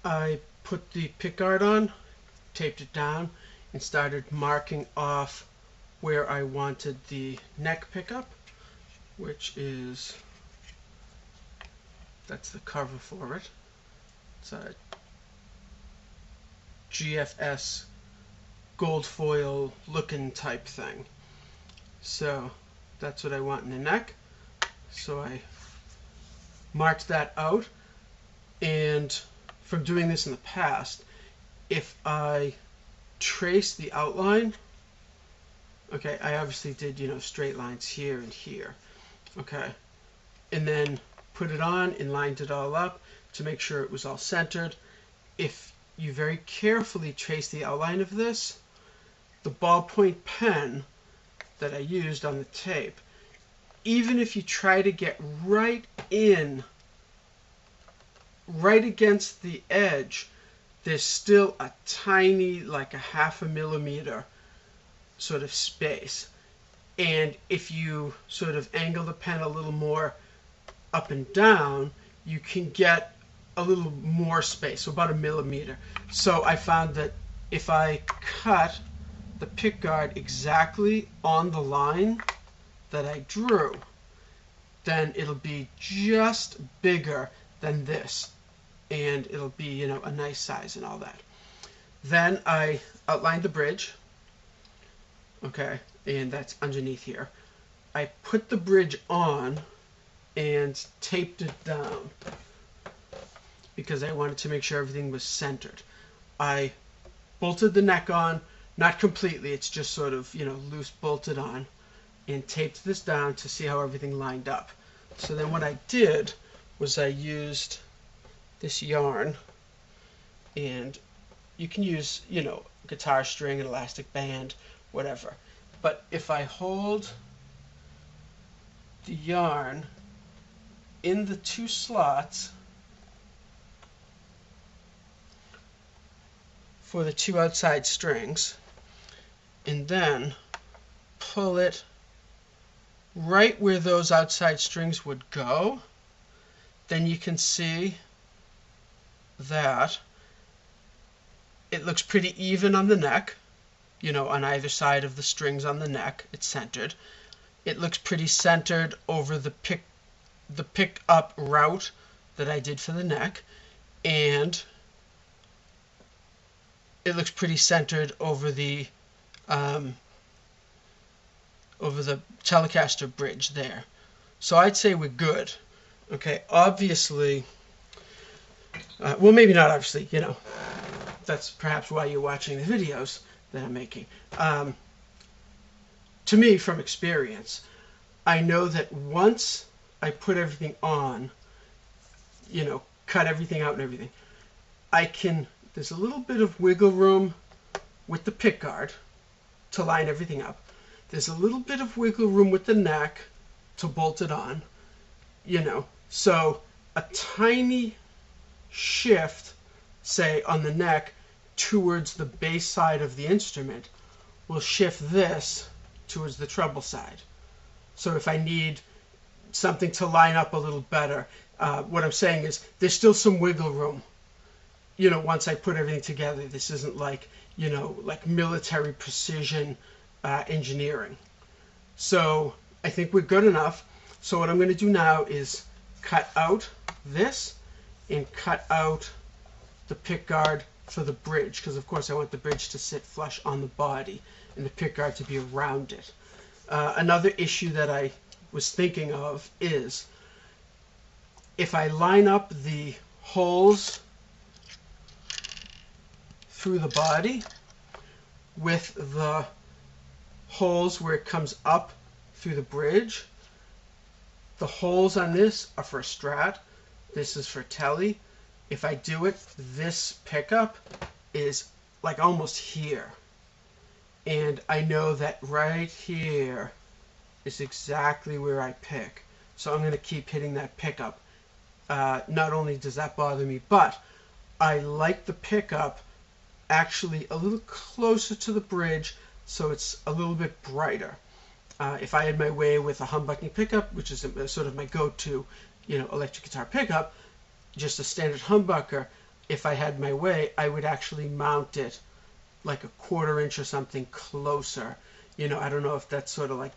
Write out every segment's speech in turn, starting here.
I put the pickguard on, taped it down, and started marking off where I wanted the neck pickup, which is, that's the cover for it. It's a GFS gold foil looking type thing. So that's what I want in the neck. So I marked that out, and from doing this in the past, if I trace the outline, okay, I obviously did, straight lines here and here, okay, and then put it on and lined it all up to make sure it was all centered. If you very carefully trace the outline of this, the ballpoint pen that I used on the tape, even if you try to get right against the edge, there's still a tiny, like a 0.5 millimeter sort of space. And if you sort of angle the pen a little more up and down, you can get a little more space, so about 1 millimeter. So I found that if I cut the pickguard exactly on the line that I drew, then it'll be just bigger than this, and it'll be, a nice size and all that. Then I outlined the bridge, okay, and that's underneath here. I put the bridge on and taped it down because I wanted to make sure everything was centered. I bolted the neck on, not completely, it's just sort of, loose bolted on, and taped this down to see how everything lined up. So then what I did was I used this yarn, and you can use, guitar string, an elastic band, whatever. But if I hold the yarn in the 2 slots for the 2 outside strings, and then pull it right where those outside strings would go, then you can see that it looks pretty even on the neck, on either side of the strings on the neck, it's centered. It looks pretty centered over the pick up route that I did for the neck, and it looks pretty centered over the Telecaster bridge there. So I'd say we're good. Okay, obviously, well, maybe not obviously, that's perhaps why you're watching the videos that I'm making. To me, from experience, I know that once I put everything on, cut everything out and everything, there's a little bit of wiggle room with the pickguard to line everything up. There's a little bit of wiggle room with the neck to bolt it on, so a tiny shift, say, on the neck towards the bass side of the instrument will shift this towards the treble side. So if I need something to line up a little better, what I'm saying is there's still some wiggle room, once I put everything together. This isn't like, like military precision engineering. So I think we're good enough. So what I'm going to do now is cut out this and cut out the pickguard for the bridge, because of course I want the bridge to sit flush on the body and the pickguard to be around it. Another issue that I was thinking of is if I line up the holes through the body with the holes where it comes up through the bridge, the holes on this are for Strat, this is for Tele. If I do it, this pickup is like almost here. And I know that right here is exactly where I pick. So I'm going to keep hitting that pickup. Not only does that bother me, but I like the pickup actually a little closer to the bridge, so it's a little bit brighter. If I had my way with a humbucking pickup, which is sort of my go-to, electric guitar pickup, just a standard humbucker, if I had my way, I would actually mount it like a 1/4 inch or something closer. You know, I don't know if that's sort of like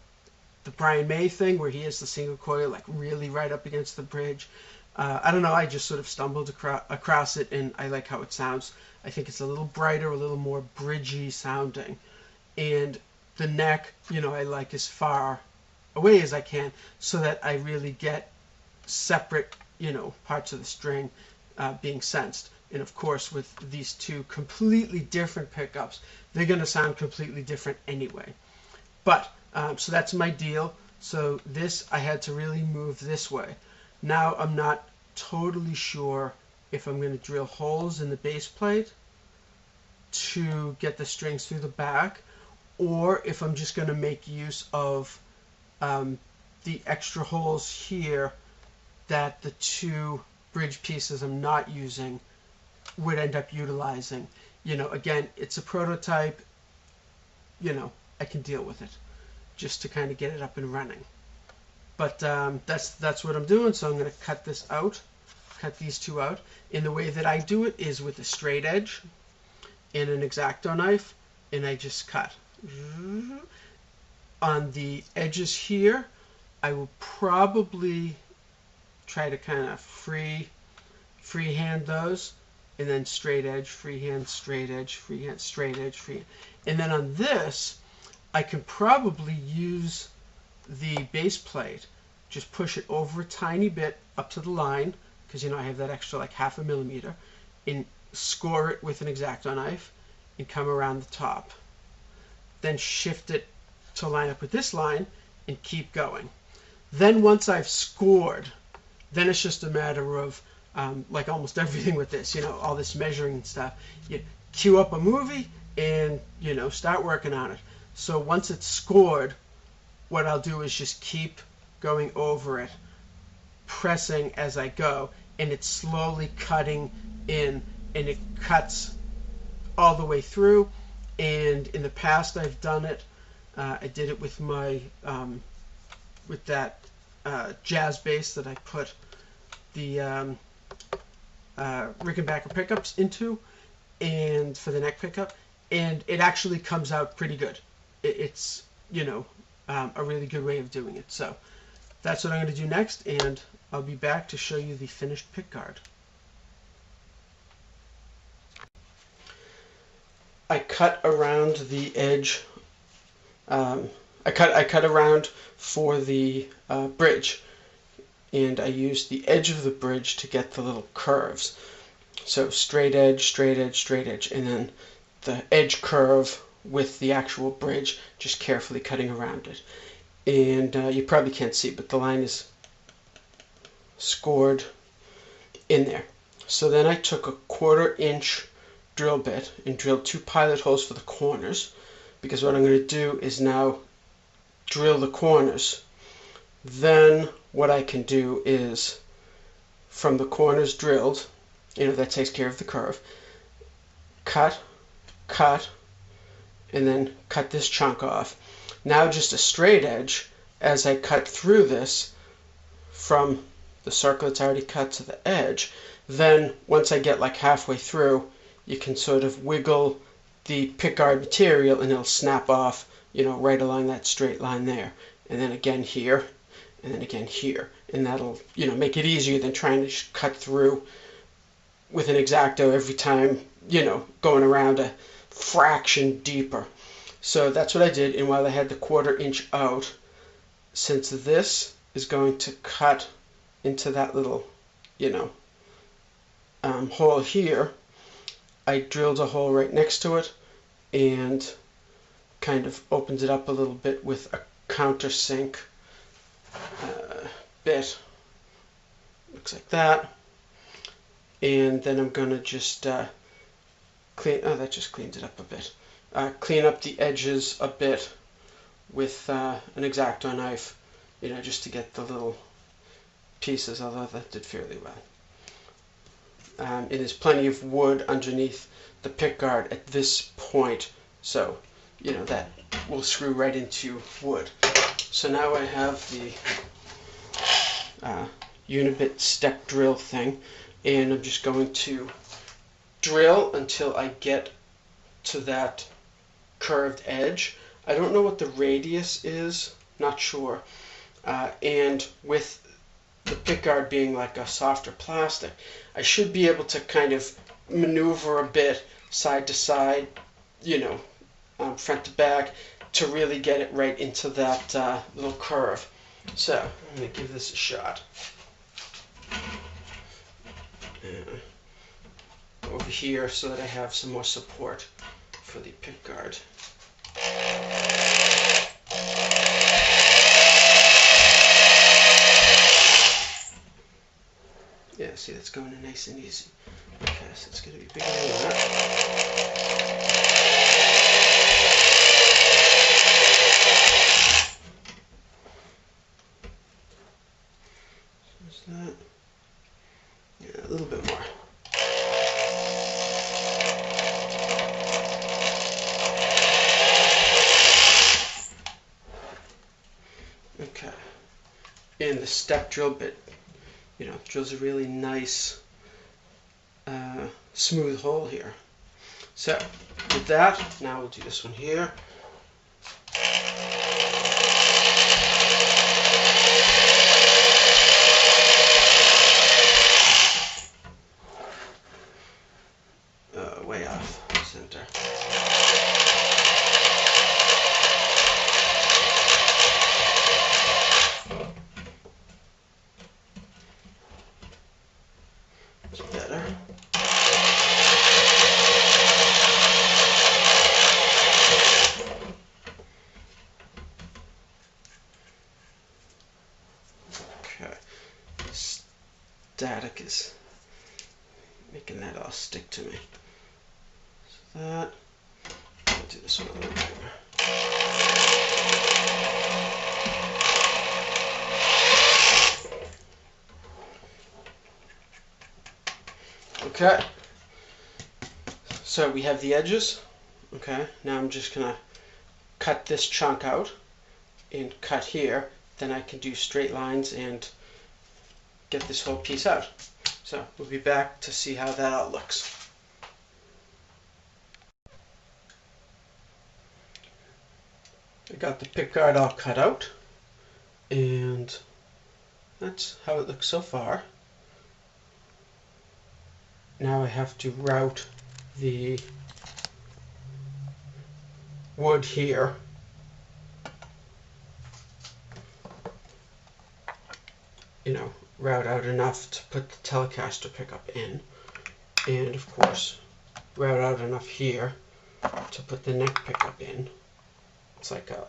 the Brian May thing where he has the single coil like really right up against the bridge. I don't know, I just sort of stumbled across it, and I like how it sounds. I think it's a little brighter, a little more bridgy sounding. And the neck, you know, I like as far away as I can so that I really get separate, you know, parts of the string being sensed. And of course, with these two completely different pickups, they're going to sound completely different anyway. But, so that's my deal. So this, I had to really move this way. Now I'm not totally sure if I'm going to drill holes in the base plate to get the strings through the back, or if I'm just going to make use of the extra holes here that the two bridge pieces I'm not using would end up utilizing. You know, again, it's a prototype, you know, I can deal with it just to kind of get it up and running. But that's what I'm doing, so I'm going to cut this out, cut these two out. And the way that I do it is with a straight edge and an X-Acto knife, and I just cut. On the edges here, I will probably try to kind of freehand those, and then straight edge, freehand, straight edge, freehand, straight edge, freehand. And then on this, I can probably use the base plate, just push it over a tiny bit up to the line, because you know I have that extra like 1/2 millimeter, and score it with an X-Acto knife and come around the top. Then shift it to line up with this line and keep going. Then once I've scored, then it's just a matter of like almost everything with this, you know, all this measuring and stuff. You cue up a movie and, you know, start working on it. So once it's scored, what I'll do is just keep going over it, pressing as I go, and it's slowly cutting in, and it cuts all the way through. And in the past I've done it, I did it with my with that jazz bass that I put the Rickenbacker pickups into, and for the neck pickup, and it actually comes out pretty good. It's, you know, a really good way of doing it. So that's what I'm going to do next, and I'll be back to show you the finished pickguard. I cut around the edge. I cut around for the bridge, and I used the edge of the bridge to get the little curves. So straight edge, straight edge, straight edge, and then the edge curve with the actual bridge, just carefully cutting around it. And you probably can't see, but the line is scored in there. So then I took a 1/4 inch drill bit and drilled 2 pilot holes for the corners, because what I'm going to do is now drill the corners. Then what I can do is, from the corners drilled, you know, that takes care of the curve, cut, and then cut this chunk off. Now just a straight edge as I cut through this from the circle that's already cut to the edge. Then once I get like halfway through, you can sort of wiggle the pickguard material and it'll snap off, you know, right along that straight line there. And then again here, and then again here. And that'll, you know, make it easier than trying to cut through with an X-Acto every time, you know, going around a fraction deeper. So that's what I did. And while I had the 1/4 inch out, since this is going to cut into that little, you know, hole here, I drilled a hole right next to it and kind of opened it up a little bit with a countersink bit. Looks like that. And then I'm going to just clean, oh, that just cleaned it up a bit. Clean up the edges a bit with an X-Acto knife, you know, just to get the little pieces, although that did fairly well. There's plenty of wood underneath the pickguard at this point, so, you know, that will screw right into wood. So now I have the unibit step drill thing, and I'm just going to drill until I get to that curved edge. I don't know what the radius is, not sure. And with the pickguard being like a softer plastic, I should be able to kind of maneuver a bit side to side, front to back, to really get it right into that little curve. So I'm going to give this a shot. Over here so that I have some more support for the pickguard. Yeah, see, that's going in nice and easy. Okay, so it's going to be bigger than that. Is that? Yeah, a little bit more. Okay. And the step drill bit, drills a really nice, smooth hole here. So, with that, now we'll do this one here. Way off center. It's better. Okay. Static is making that all stick to me. So that, I'll do this one a little bit more. Okay, so we have the edges. Okay, now I'm just gonna cut this chunk out and cut here. Then I can do straight lines and get this whole piece out. So we'll be back to see how that all looks. I got the pickguard all cut out, and that's how it looks so far. Now I have to route the wood here. Route out enough to put the Telecaster pickup in, and of course route out enough here to put the neck pickup in. It's like a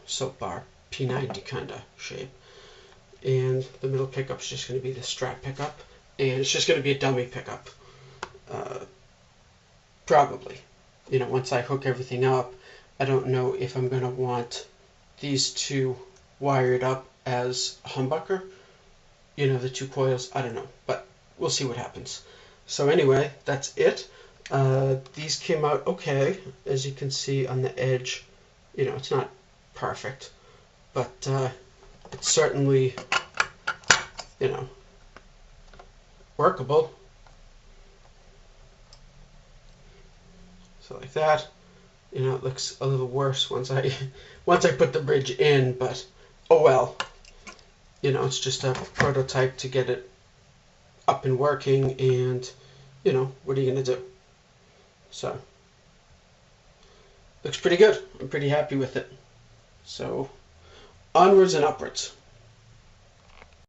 soap bar P90 kind of shape, and the middle pickup's just going to be the strap pickup, and it's just going to be a dummy pickup. Probably, once I hook everything up, I don't know if I'm going to want these two wired up as a humbucker. The two coils, I don't know, but we'll see what happens. So anyway, that's it. These came out okay. As you can see on the edge, it's not perfect, but it's certainly, workable. So like that, it looks a little worse once I put the bridge in, but oh well. It's just a prototype to get it up and working, and what are you going to do? So, looks pretty good. I'm pretty happy with it. So, onwards and upwards.